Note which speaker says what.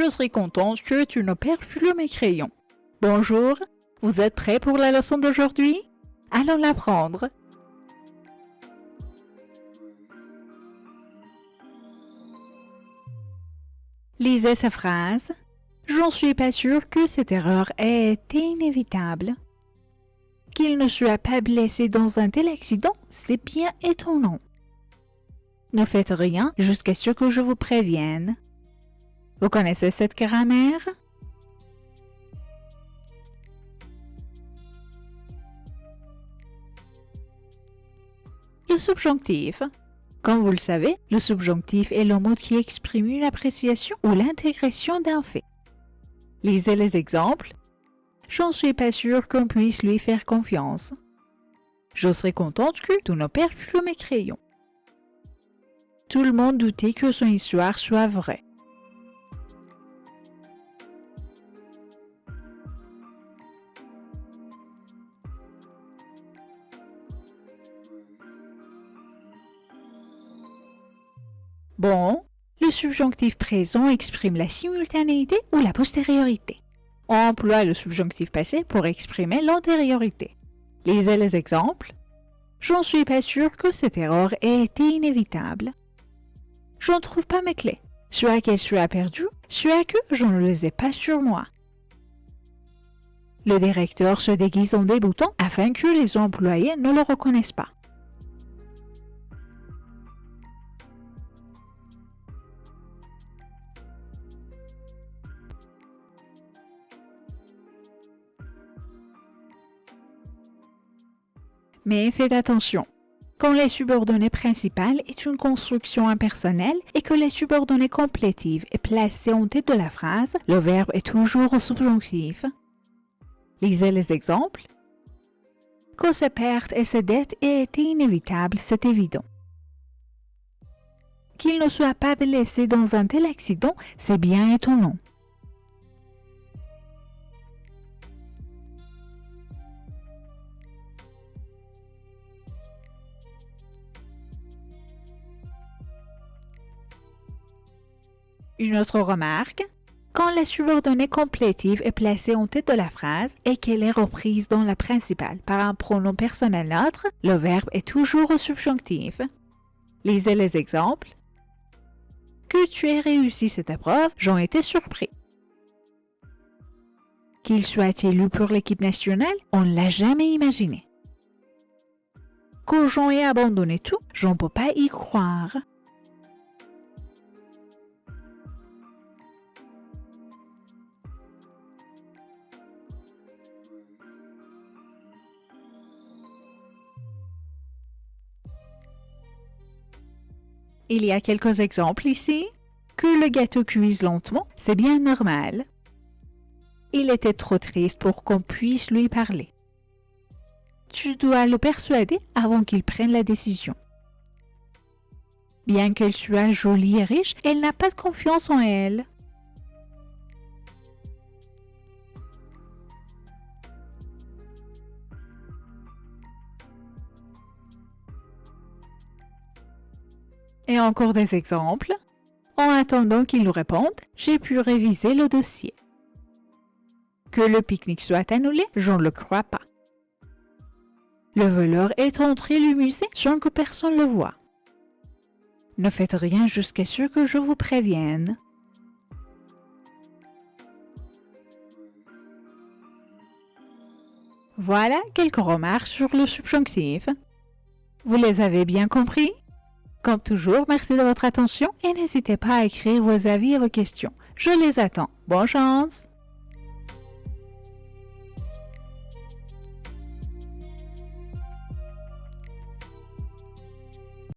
Speaker 1: Je serai contente que tu ne perds plus mes crayons. Bonjour, vous êtes prêts pour la leçon d'aujourd'hui? Allons l'apprendre. Lisez ces phrases. J'en suis pas sûre que cette erreur est inévitable. Qu'il ne soit pas blessé dans un tel accident, c'est bien étonnant. Ne faites rien jusqu'à ce que je vous prévienne. Vous connaissez cette grammaire? Le subjonctif. Comme vous le savez, le subjonctif est le mot qui exprime une appréciation ou l'intégration d'un fait. Lisez les exemples. J'en suis pas sûre qu'on puisse lui faire confiance. Je serais contente que tu ne perdes plus mes crayons. Tout le monde doutait que son histoire soit vraie. Bon, le subjonctif présent exprime la simultanéité ou la postériorité. On emploie le subjonctif passé pour exprimer l'antériorité. Lisez les exemples. J'en suis pas sûre que cette erreur ait été inévitable. Je ne trouve pas mes clés. Soit qu'elles soient perdues, soit que je ne les ai pas sur moi. Le directeur se déguise en débutant afin que les employés ne le reconnaissent pas. Mais faites attention, quand les subordonnées principales est une construction impersonnelle et que les subordonnées complétives est placée en tête de la phrase, le verbe est toujours au subjonctif. Lisez les exemples. Que ces pertes et ces dettes aient été inévitables, c'est évident. Qu'il ne soit pas blessé dans un tel accident, c'est bien étonnant. Une autre remarque, quand la subordonnée complétive est placée en tête de la phrase et qu'elle est reprise dans la principale par un pronom personnel neutre, le verbe est toujours au subjonctif. Lisez les exemples. Que tu aies réussi cette épreuve, j'en étais surpris. Qu'il soit élu pour l'équipe nationale, on ne l'a jamais imaginé. Que j'en ai abandonné tout, j'en peux pas y croire. Il y a quelques exemples ici. Que le gâteau cuise lentement, c'est bien normal. Il était trop triste pour qu'on puisse lui parler. Tu dois le persuader avant qu'il prenne la décision. Bien qu'elle soit jolie et riche, elle n'a pas de confiance en elle. Et encore des exemples. En attendant qu'il nous réponde, j'ai pu réviser le dossier. Que le pique-nique soit annulé, je ne le crois pas. Le voleur est entré au musée sans que personne le voie. Ne faites rien jusqu'à ce que je vous prévienne. Voilà quelques remarques sur le subjonctif. Vous les avez bien compris? Comme toujours, merci de votre attention et n'hésitez pas à écrire vos avis et vos questions. Je les attends. Bonne chance!